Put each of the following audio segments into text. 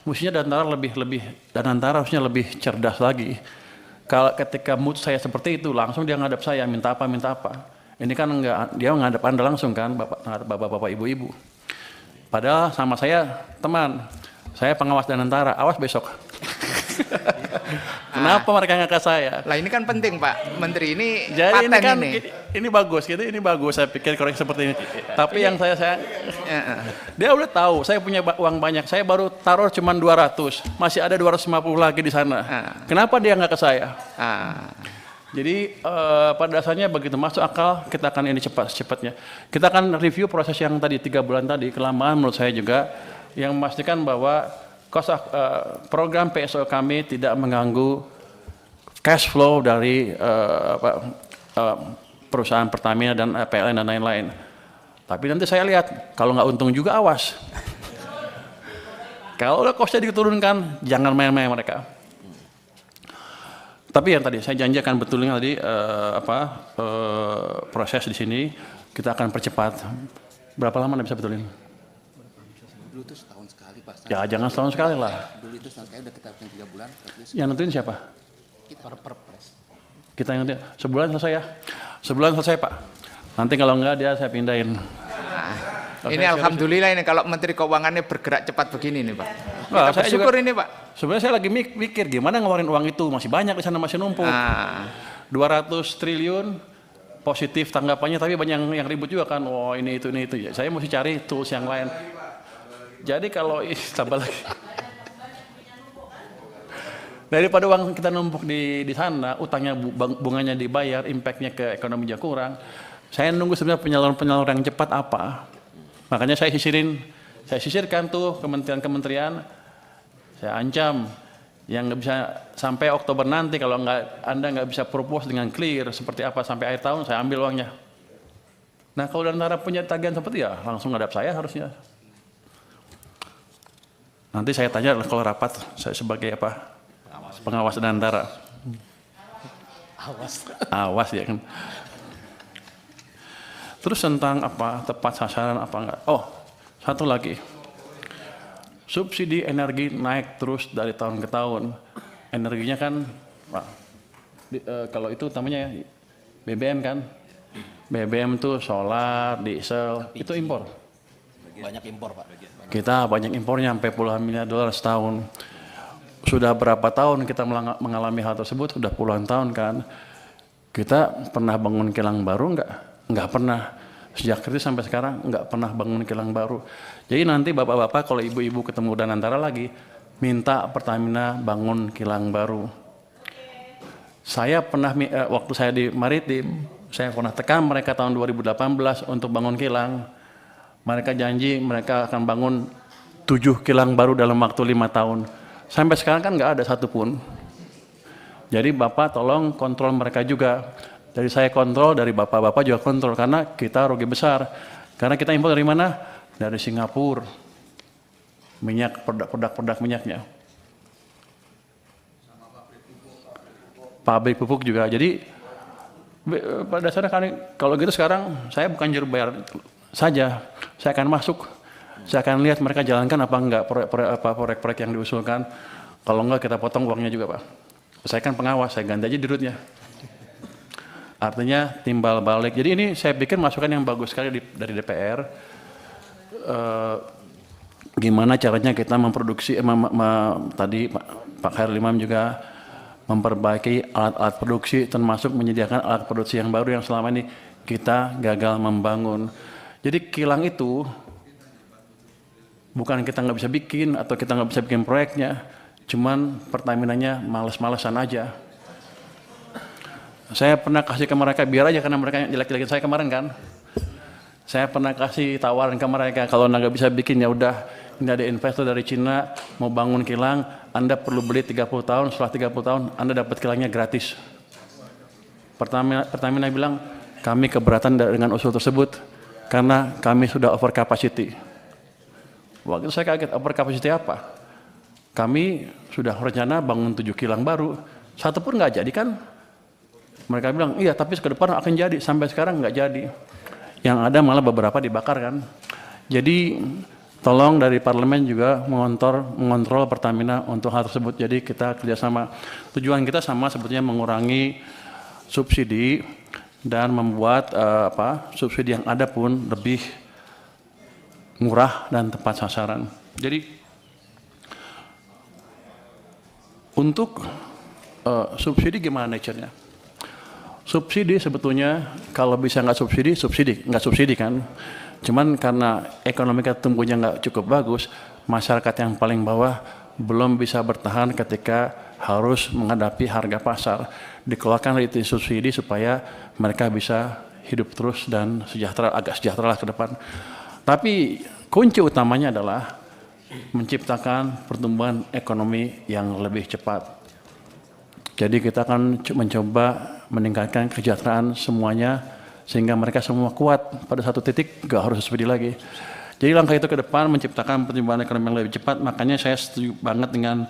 Mestinya Danantara harusnya lebih cerdas lagi. Kalau ketika mood saya seperti itu, langsung dia ngadap saya, minta apa. Ini kan enggak, dia ngadap Anda langsung kan, bapak-bapak, ibu-ibu. Padahal sama saya, teman, saya pengawas Danantara, awas besok. Kenapa mereka nggak ke saya? Lah ini kan penting Pak Menteri, ini jadi paten ini kan ini. Ini bagus gitu, ini bagus saya pikir korek seperti ini. Tapi yang saya dia udah tahu saya punya uang banyak, saya baru taruh cuma 200, masih ada 250 lagi di sana. Kenapa dia nggak ke saya? Jadi pada dasarnya begitu masuk akal, kita akan ini cepatnya. Kita akan review proses yang tadi 3 bulan tadi, kelamaan menurut saya juga, yang memastikan bahwa program PSO kami tidak mengganggu cash flow dari perusahaan Pertamina dan PLN dan lain-lain. Tapi nanti saya lihat, kalau nggak untung juga awas. Kalau udah costnya diturunkan, jangan main-main mereka. Tapi yang tadi saya janji akan betulin tadi proses di sini kita akan percepat. Berapa lama Anda bisa betulin? Dulu itu setahun sekali Pak. Ya jangan setahun sekali lah. Dulu itu setahun sekali udah kita 3 bulan. Yang nentuin siapa? Kita perpres. Kita yang nentuin. Sebulan selesai ya? Sebulan selesai Pak. Nanti kalau enggak dia saya pindahin. Ini alhamdulillah ini kalau Menteri Keuangannya bergerak cepat begini nih Pak. Wah, Kita bersyukur ini Pak. Sebenarnya saya lagi mikir gimana ngeluarin uang itu, masih banyak di sana, masih numpuk. 200 triliun positif tanggapannya, tapi banyak yang ribut juga kan. Oh ini itu ya. Saya mesti cari tools yang lain. Jadi kalau tambah lagi. Daripada uang kita numpuk di sana, utangnya bunganya dibayar, impactnya ke ekonomi juga kurang. Saya nunggu sebenarnya penyaluran yang cepat apa. Makanya saya sisirkan tuh kementerian-kementerian. Saya ancam yang nggak bisa sampai Oktober nanti kalau Anda nggak bisa propose dengan clear seperti apa sampai akhir tahun, saya ambil uangnya. Nah kalau Danantara punya tagihan seperti ya langsung ngadap saya harusnya. Nanti saya tanya kalau rapat saya sebagai apa? Pengawas Danantara. Awas ya kan. Terus tentang apa tepat sasaran apa enggak? Oh, satu lagi. Subsidi energi naik terus dari tahun ke tahun. Energinya kan, kalau itu utamanya BBM kan. BBM tuh solar, diesel, itu impor. Banyak impor Pak. Kita banyak impornya sampai puluhan miliar dolar setahun. Sudah berapa tahun kita mengalami hal tersebut? Sudah puluhan tahun kan. Kita pernah bangun kilang baru enggak? Enggak pernah. Sejak kritis sampai sekarang enggak pernah bangun kilang baru. Jadi nanti bapak-bapak kalau ibu-ibu ketemu Danantara lagi, minta Pertamina bangun kilang baru. Saya pernah, waktu saya di Maritim, saya pernah tekan mereka tahun 2018 untuk bangun kilang. Mereka janji mereka akan bangun 7 kilang baru dalam waktu 5 tahun. Sampai sekarang kan nggak ada satupun. Jadi Bapak tolong kontrol mereka juga. Dari saya kontrol, dari Bapak-Bapak juga kontrol. Karena kita rugi besar. Karena kita impor dari mana? Dari Singapura. Minyak, produk minyaknya. Pabrik pupuk juga. Jadi pada dasarnya kan, kalau gitu sekarang saya bukan juru bayar saja. Saya akan masuk. Saya akan lihat mereka jalankan apa enggak proyek-proyek yang diusulkan. Kalau enggak kita potong uangnya juga Pak. Saya kan pengawas, saya ganti aja dirutnya. Artinya timbal balik. Jadi ini saya pikir masukan yang bagus sekali dari DPR. Gimana caranya kita memproduksi, tadi Pak Khairul Imam juga memperbaiki alat-alat produksi, termasuk menyediakan alat produksi yang baru yang selama ini kita gagal membangun. Jadi kilang itu bukan kita nggak bisa bikin atau kita nggak bisa bikin proyeknya, cuman Pertaminanya males-malesan aja. Saya pernah kasih ke mereka, biar aja karena mereka jelek-jelekin saya kemarin kan. Saya pernah kasih tawaran ke mereka, kalau nggak bisa bikin ya udah, ini ada investor dari Cina mau bangun kilang, Anda perlu beli 30 tahun, setelah 30 tahun Anda dapat kilangnya gratis. Pertamina bilang, kami keberatan dengan usul tersebut karena kami sudah over capacity. Waktu itu saya kaget, over capacity apa? Kami sudah rencana bangun 7 kilang baru, satu pun nggak jadi kan? Mereka bilang, iya tapi ke depan akan jadi, sampai sekarang nggak jadi. Yang ada malah beberapa dibakar kan. Jadi tolong dari parlemen juga mengontrol Pertamina untuk hal tersebut. Jadi kita kerjasama. Tujuan kita sama sebetulnya mengurangi subsidi dan membuat subsidi yang ada pun lebih murah dan tepat sasaran. Jadi untuk subsidi gimana nature-nya? Subsidi sebetulnya kalau bisa nggak subsidi kan. Cuman karena ekonomi kita tumbuhnya nggak cukup bagus, masyarakat yang paling bawah belum bisa bertahan ketika harus menghadapi harga pasar. Dikeluarkan itu subsidi supaya mereka bisa hidup terus dan agak sejahtera lah ke depan. Tapi kunci utamanya adalah menciptakan pertumbuhan ekonomi yang lebih cepat. Jadi kita akan mencoba meningkatkan kesejahteraan semuanya sehingga mereka semua kuat pada satu titik, nggak harus subsidi lagi. Jadi langkah itu ke depan menciptakan pertumbuhan ekonomi yang lebih cepat. Makanya saya setuju banget dengan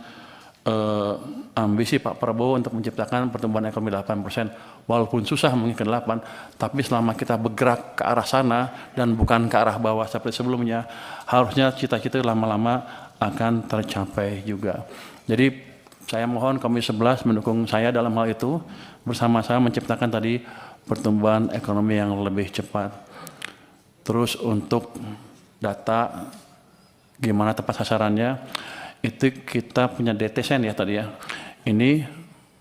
ambisi Pak Prabowo untuk menciptakan pertumbuhan ekonomi 8%. Walaupun susah mungkin ke 8, tapi selama kita bergerak ke arah sana dan bukan ke arah bawah seperti sebelumnya, harusnya cita-cita lama-lama akan tercapai juga. Jadi saya mohon Komisi 11 mendukung saya dalam hal itu, bersama-sama menciptakan tadi pertumbuhan ekonomi yang lebih cepat. Terus untuk data gimana tepat sasarannya, itu kita punya DTSN ya tadi ya. Ini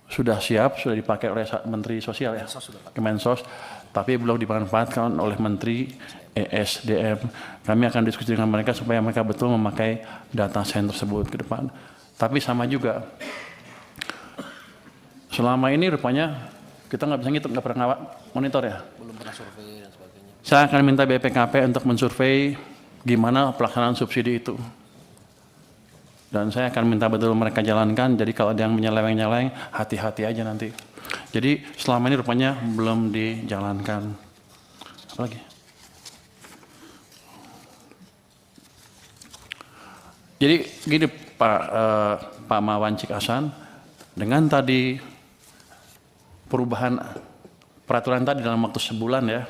sudah siap, sudah dipakai oleh Menteri Sosial ya, Kemensos, tapi belum dimanfaatkan oleh Menteri ESDM. Kami akan diskusi dengan mereka supaya mereka betul memakai data sen tersebut ke depan. Tapi sama juga, selama ini rupanya kita nggak bisa ngitung, nggak pernah monitor ya. Belum pernah survei dan sebagainya. Saya akan minta BPKP untuk mensurvei gimana pelaksanaan subsidi itu. Dan saya akan minta betul mereka jalankan, jadi kalau ada yang menyeleweng-nyeleweng, hati-hati aja nanti. Jadi selama ini rupanya belum dijalankan. Apa lagi? Jadi gini Pak Mawan Cikasan, dengan tadi perubahan peraturan tadi dalam waktu sebulan ya,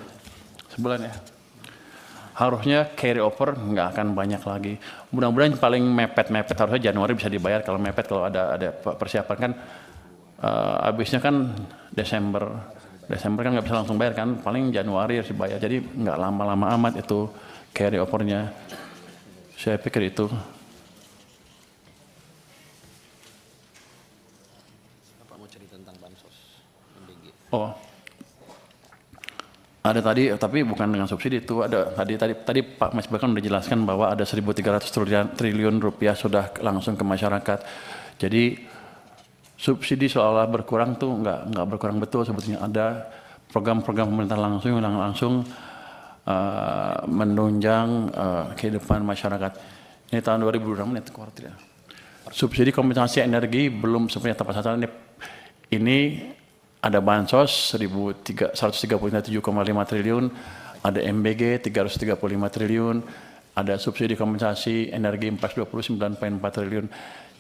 harusnya carry over nggak akan banyak lagi. Mudah-mudahan paling mepet harusnya Januari bisa dibayar. Kalau mepet, kalau ada persiapan kan habisnya kan Desember kan nggak bisa langsung bayar kan, paling Januari harus dibayar. Jadi nggak lama-lama amat itu carry overnya. Saya pikir itu. Bapak mau cerita tentang bansos MBG? Oh, ada tadi, tapi bukan dengan subsidi itu. Ada tadi Pak Mas bahkan sudah jelaskan bahwa ada 1.300 triliun rupiah sudah langsung ke masyarakat. Jadi subsidi seolah berkurang tuh nggak berkurang betul sebetulnya. Ada program-program pemerintah langsung yang langsung menunjang kehidupan masyarakat. Ini tahun 2006 menit kuartal. Subsidi kompensasi energi belum sepenuhnya tepat sasaran. Ini ada bansos 137,5 triliun, ada MBG 335 triliun, ada subsidi kompensasi energi 429,4 triliun.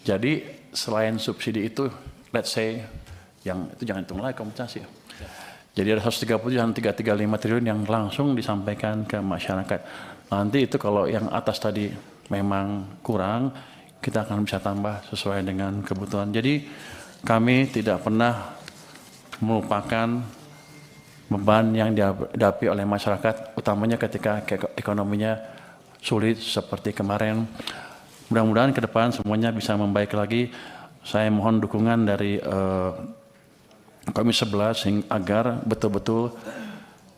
Jadi selain subsidi itu, let's say, yang itu jangan hitung lagi kompensasi. Jadi ada 130 dan 335 triliun yang langsung disampaikan ke masyarakat. Nanti itu kalau yang atas tadi memang kurang, kita akan bisa tambah sesuai dengan kebutuhan. Jadi kami tidak pernah melupakan beban yang dihadapi oleh masyarakat, utamanya ketika ekonominya sulit seperti kemarin. Mudah-mudahan ke depan semuanya bisa membaik lagi. Saya mohon dukungan dari Komisi 11 agar betul-betul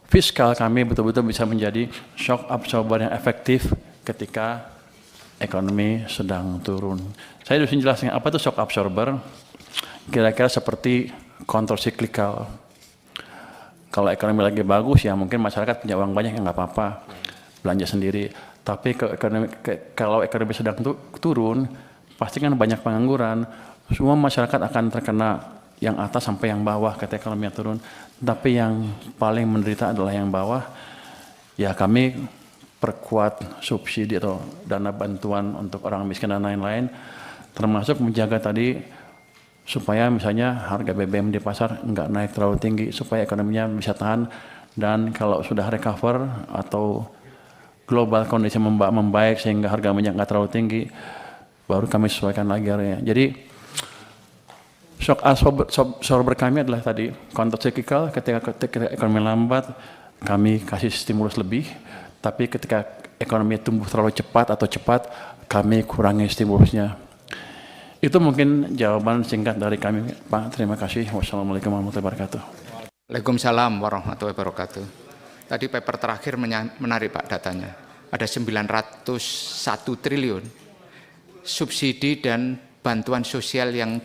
fiskal kami betul-betul bisa menjadi shock absorber yang efektif ketika ekonomi sedang turun. Saya harus jelaskan apa itu shock absorber. Kira-kira seperti countercyclical. Kalau ekonomi lagi bagus ya mungkin masyarakat punya uang banyak, ya nggak apa-apa, belanja sendiri. Tapi kalau ekonomi sedang turun, pasti kan banyak pengangguran. Semua masyarakat akan terkena, yang atas sampai yang bawah ketika ekonomi turun. Tapi yang paling menderita adalah yang bawah. Ya kami perkuat subsidi atau dana bantuan untuk orang miskin dan lain-lain, termasuk menjaga tadi supaya misalnya harga BBM di pasar nggak naik terlalu tinggi, supaya ekonominya bisa tahan, dan kalau sudah recover atau global kondisi membaik sehingga harga minyak nggak terlalu tinggi, baru kami sesuaikan lagi area. Jadi shock absorber kami adalah tadi counter cyclical, ketika ekonomi lambat kami kasih stimulus lebih, tapi ketika ekonomi tumbuh terlalu cepat atau cepat kami kurangi stimulusnya. Itu mungkin jawaban singkat dari kami, Pak. Terima kasih. Wassalamualaikum warahmatullahi wabarakatuh. Waalaikumsalam warahmatullahi wabarakatuh. Tadi paper terakhir menarik Pak datanya. Ada 901 triliun subsidi dan bantuan sosial yang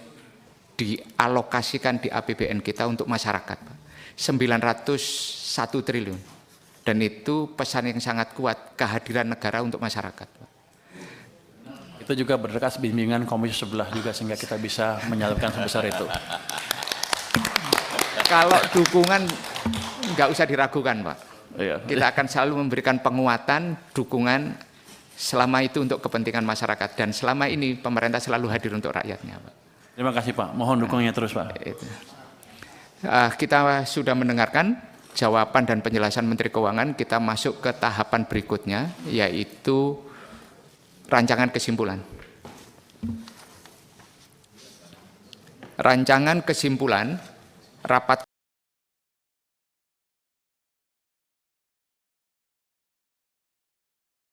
dialokasikan di APBN kita untuk masyarakat, Pak. 901 triliun. Dan itu pesan yang sangat kuat, kehadiran negara untuk masyarakat, Pak. Itu juga berdekat bimbingan komisi 11 juga sehingga kita bisa menyalurkan sebesar itu. Kalau dukungan nggak usah diragukan, Pak. Iya. Kita akan selalu memberikan penguatan, dukungan selama itu untuk kepentingan masyarakat, dan selama ini pemerintah selalu hadir untuk rakyatnya, Pak. Terima kasih, Pak. Mohon dukungannya terus, Pak. Kita sudah mendengarkan jawaban dan penjelasan Menteri Keuangan. Kita masuk ke tahapan berikutnya, yaitu rancangan kesimpulan. Rancangan kesimpulan rapat